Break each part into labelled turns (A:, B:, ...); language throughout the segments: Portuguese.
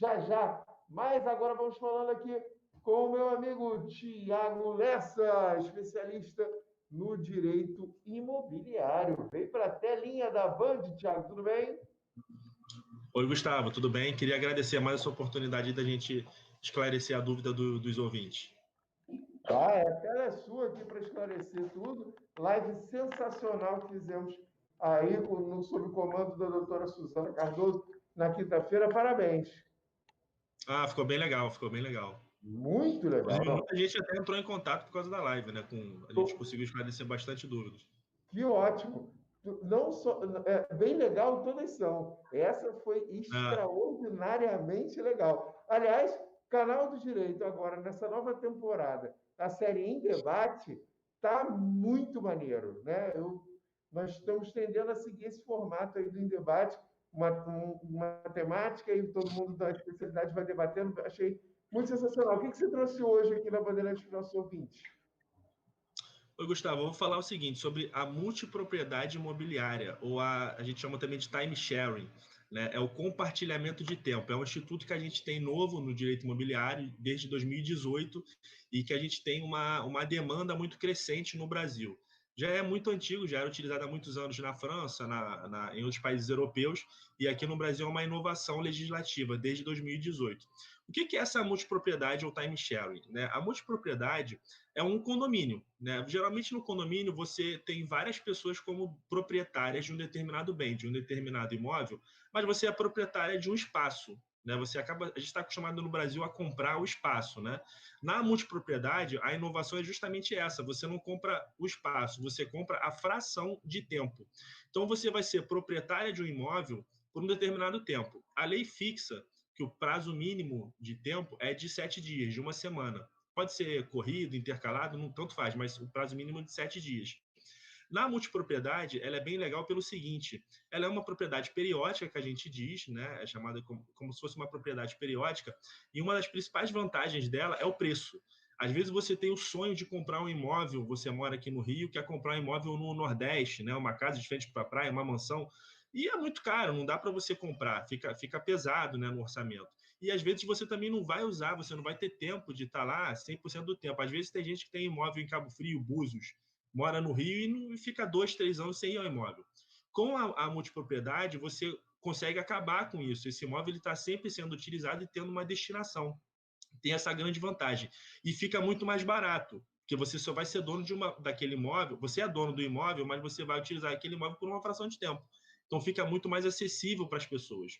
A: já já. Mas agora vamos falando aqui com o meu amigo Tiago Lessa, especialista no direito imobiliário. Vem para a telinha da Band, Tiago, tudo bem?
B: Oi, Gustavo, tudo bem? Queria agradecer mais essa oportunidade da gente esclarecer a dúvida dos ouvintes.
A: A tela é sua aqui para esclarecer tudo. Live sensacional que fizemos aí sob o comando da doutora Suzana Cardoso na quinta-feira. Parabéns.
B: Ah, ficou bem legal, ficou bem legal.
A: Muito legal.
B: Inclusive, muita gente até entrou em contato por causa da live, né? A gente conseguiu esclarecer bastante dúvidas.
A: Que ótimo. Não só, bem legal, todas são. Essa foi extraordinariamente legal. Aliás, Canal do Direito, agora, nessa nova temporada, a série Em Debate, está muito maneiro. Né? Nós estamos tendendo a seguir esse formato aí do Em Debate, uma temática e todo mundo da especialidade vai debatendo. Achei muito sensacional. O que você trouxe hoje aqui na Bandeirantes para os nossos ouvintes?
B: Oi, Gustavo, eu vou falar o seguinte sobre a multipropriedade imobiliária, ou a gente chama também de time sharing, né? É o compartilhamento de tempo. É um instituto que a gente tem novo no direito imobiliário desde 2018 e que a gente tem uma demanda muito crescente no Brasil. Já é muito antigo, já era utilizado há muitos anos na França, em outros países europeus, e aqui no Brasil é uma inovação legislativa desde 2018. O que é essa multipropriedade ou time sharing? Né? A multipropriedade é um condomínio. Né? Geralmente no condomínio você tem várias pessoas como proprietárias de um determinado bem, de um determinado imóvel, mas você é proprietária de um espaço. Né? A gente está acostumado no Brasil a comprar o espaço. Né? Na multipropriedade, a inovação é justamente essa: você não compra o espaço, você compra a fração de tempo. Então você vai ser proprietária de um imóvel por um determinado tempo. A lei fixa que o prazo mínimo de tempo é de 7 dias, de uma semana. Pode ser corrido, intercalado, não tanto faz, mas o prazo mínimo é de 7 dias. Na multipropriedade, ela é bem legal pelo seguinte: ela é uma propriedade periódica, que a gente diz, né? É chamada como se fosse uma propriedade periódica, e uma das principais vantagens dela é o preço. Às vezes você tem o sonho de comprar um imóvel, você mora aqui no Rio, quer comprar um imóvel no Nordeste, né? Uma casa de frente para a praia, uma mansão, e é muito caro, não dá para você comprar, fica pesado, né, no orçamento. E às vezes você também não vai usar, você não vai ter tempo de estar lá 100% do tempo. Às vezes tem gente que tem imóvel em Cabo Frio, Búzios, mora no Rio e fica 2, 3 anos sem ir ao imóvel. Com a multipropriedade, você consegue acabar com isso. Esse imóvel está sempre sendo utilizado e tendo uma destinação. Tem essa grande vantagem. E fica muito mais barato, porque você só vai ser dono daquele imóvel, você é dono do imóvel, mas você vai utilizar aquele imóvel por uma fração de tempo. Então fica muito mais acessível para as pessoas.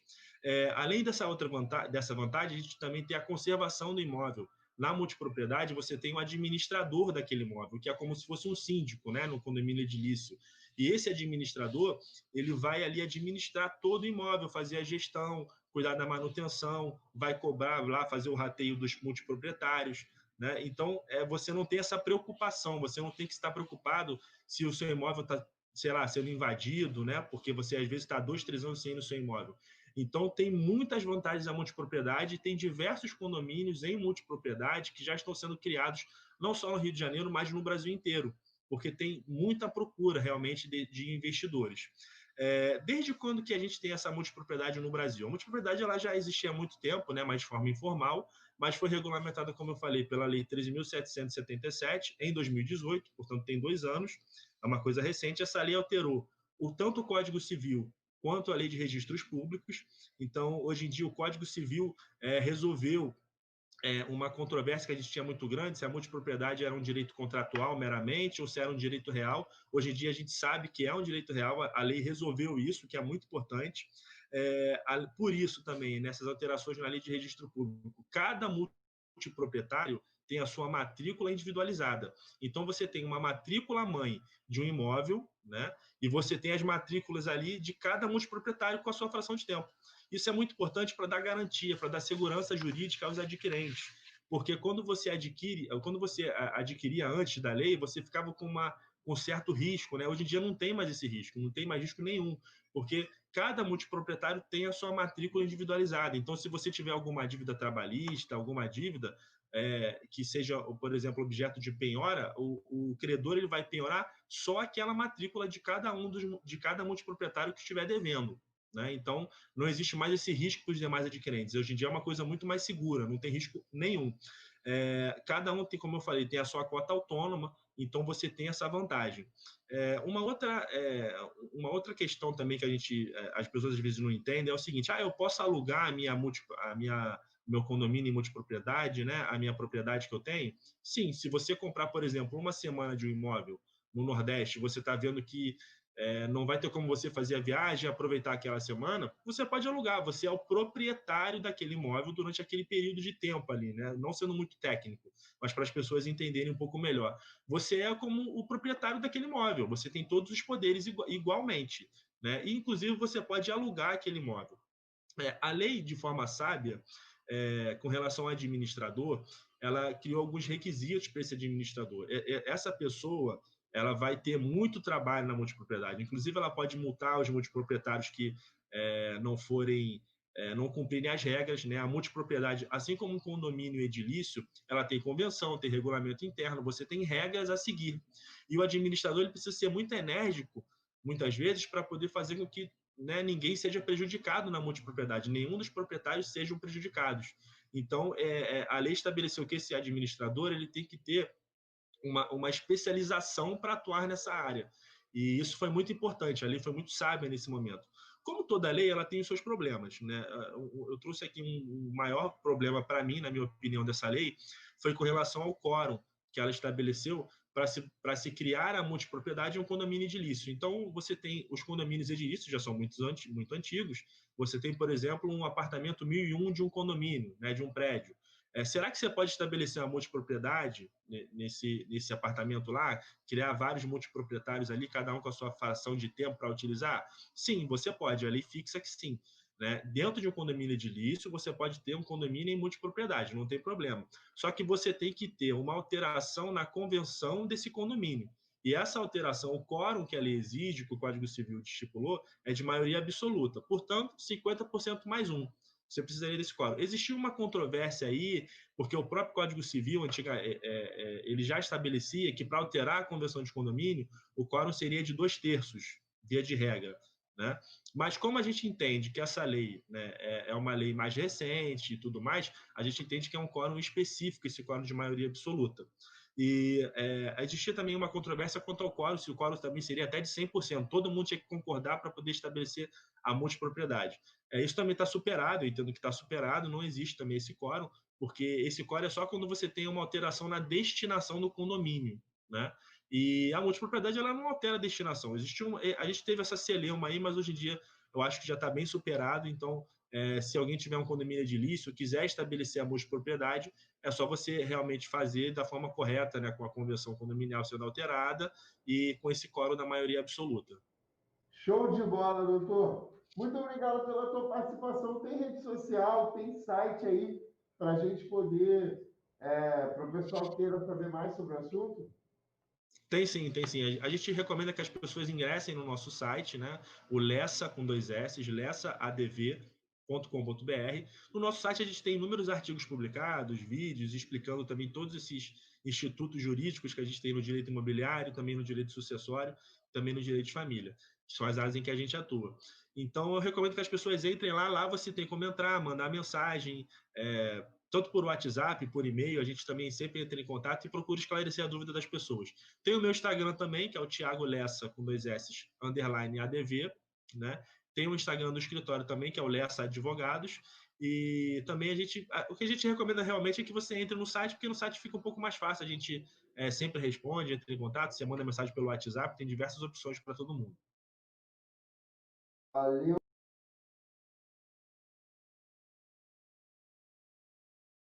B: Além dessa vantagem, a gente também tem a conservação do imóvel. Na multipropriedade, você tem um administrador daquele imóvel, que é como se fosse um síndico, né, no condomínio edilício. E esse administrador, ele vai ali administrar todo o imóvel, fazer a gestão, cuidar da manutenção, vai cobrar lá, fazer o rateio dos multiproprietários. Né? Então, você não tem essa preocupação, você não tem que estar preocupado se o seu imóvel está, sei lá, sendo invadido, né? Porque você às vezes está 2, 3 anos sem ir no seu imóvel. Então, tem muitas vantagens a multipropriedade, tem diversos condomínios em multipropriedade que já estão sendo criados, não só no Rio de Janeiro, mas no Brasil inteiro, porque tem muita procura realmente de investidores. Desde quando que a gente tem essa multipropriedade no Brasil? A multipropriedade ela já existia há muito tempo, né, mas de forma informal, mas foi regulamentada, como eu falei, pela Lei 13.777 em 2018, portanto tem 2 anos, é uma coisa recente. Essa lei alterou tanto o Código Civil quanto a Lei de Registros Públicos. Então, hoje em dia, o Código Civil resolveu uma controvérsia que a gente tinha muito grande, se a multipropriedade era um direito contratual meramente ou se era um direito real. Hoje em dia a gente sabe que é um direito real, a lei resolveu isso, que é muito importante. Por isso também, nessas alterações na Lei de Registro Público, cada multiproprietário tem a sua matrícula individualizada. Então, você tem uma matrícula mãe de um imóvel, né? E você tem as matrículas ali de cada multiproprietário com a sua fração de tempo. Isso é muito importante para dar garantia, para dar segurança jurídica aos adquirentes. Porque quando você adquiria antes da lei, você ficava com um certo risco, né? Hoje em dia não tem mais esse risco, não tem mais risco nenhum, porque cada multiproprietário tem a sua matrícula individualizada. Então, se você tiver alguma dívida trabalhista, alguma dívida que seja, por exemplo, objeto de penhora, o credor ele vai penhorar só aquela matrícula de cada multiproprietário que estiver devendo. né? Então, não existe mais esse risco para os demais adquirentes. Hoje em dia é uma coisa muito mais segura, não tem risco nenhum. Cada um tem, como eu falei, tem a sua cota autônoma, então você tem essa vantagem. Uma outra questão também que as pessoas às vezes não entendem é o seguinte: eu posso alugar meu condomínio em multipropriedade, né? A minha propriedade que eu tenho? Sim, se você comprar, por exemplo, uma semana de um imóvel no Nordeste, você está vendo que não vai ter como você fazer a viagem e aproveitar aquela semana, você pode alugar, você é o proprietário daquele imóvel durante aquele período de tempo ali, né? Não sendo muito técnico, mas para as pessoas entenderem um pouco melhor. Você é como o proprietário daquele imóvel, você tem todos os poderes igualmente, né? E, inclusive, você pode alugar aquele imóvel. A lei, de forma sábia, com relação ao administrador, ela criou alguns requisitos para esse administrador. Essa pessoa ela vai ter muito trabalho na multipropriedade. Inclusive, ela pode multar os multiproprietários que não cumprirem as regras, né? A multipropriedade, assim como um condomínio edilício, ela tem convenção, tem regulamento interno, você tem regras a seguir. E o administrador ele precisa ser muito enérgico, muitas vezes, para poder fazer com que, né, ninguém seja prejudicado na multipropriedade, nenhum dos proprietários sejam prejudicados. Então, a lei estabeleceu que esse administrador ele tem que ter uma especialização para atuar nessa área. E isso foi muito importante, a lei foi muito sábia nesse momento. Como toda lei, ela tem os seus problemas, né? Eu trouxe aqui um maior problema para mim, na minha opinião, dessa lei, foi com relação ao quórum que ela estabeleceu para se criar a multipropriedade em um condomínio edilício. Então, você tem os condomínios edilícios, já são muito antigos. Você tem, por exemplo, um apartamento 1001 de um condomínio, né, de um prédio. Será que você pode estabelecer uma multipropriedade nesse apartamento lá, criar vários multiproprietários ali, cada um com a sua fração de tempo para utilizar? Sim, você pode, a lei fixa que sim. Né? Dentro de um condomínio edilício, você pode ter um condomínio em multipropriedade, não tem problema. Só que você tem que ter uma alteração na convenção desse condomínio. E essa alteração, o quórum que a lei exige, que o Código Civil estipulou, é de maioria absoluta. Portanto, 50% mais um. Você precisaria desse quórum. Existiu uma controvérsia aí, porque o próprio Código Civil ele já estabelecia que para alterar a convenção de condomínio, o quórum seria de 2/3, via de regra. Né? Mas como a gente entende que essa lei, né, é uma lei mais recente e tudo mais, a gente entende que é um quórum específico, esse quórum de maioria absoluta. E existia também uma controvérsia quanto ao quórum, se o quórum também seria até de 100%. Todo mundo tinha que concordar para poder estabelecer a multipropriedade. Isso também está superado, eu entendo que está superado, não existe também esse quórum, porque esse quórum é só quando você tem uma alteração na destinação do condomínio, né? E a multipropriedade ela não altera a destinação. A gente teve essa celeuma aí, mas hoje em dia eu acho que já está bem superado. Então, se alguém tiver um condomínio edilício, quiser estabelecer a multipropriedade, é só você realmente fazer da forma correta, né, com a convenção condominial sendo alterada e com esse quórum da maioria absoluta.
A: Show de bola, doutor. Muito obrigado pela tua participação. Tem rede social, tem site aí para a gente poder, para o pessoal queira saber mais sobre o assunto?
B: Tem sim, tem sim. A gente recomenda que as pessoas ingressem no nosso site, né? O Lessa com 2 S, lessaadv.com.br. No nosso site a gente tem inúmeros artigos publicados, vídeos explicando também todos esses institutos jurídicos que a gente tem no direito imobiliário, também no direito sucessório, também no direito de família, que são as áreas em que a gente atua. Então eu recomendo que as pessoas entrem lá você tem como entrar, mandar mensagem, tanto por WhatsApp, por e-mail, a gente também sempre entra em contato e procura esclarecer a dúvida das pessoas. Tem o meu Instagram também, que é o Thiago Lessa, com 2 S, _ADV, né? Tem o Instagram do escritório também, que é o Lessa Advogados. E também o que a gente recomenda realmente é que você entre no site, porque no site fica um pouco mais fácil. A gente sempre responde, entra em contato, você manda mensagem pelo WhatsApp, tem diversas opções para todo mundo.
A: Valeu.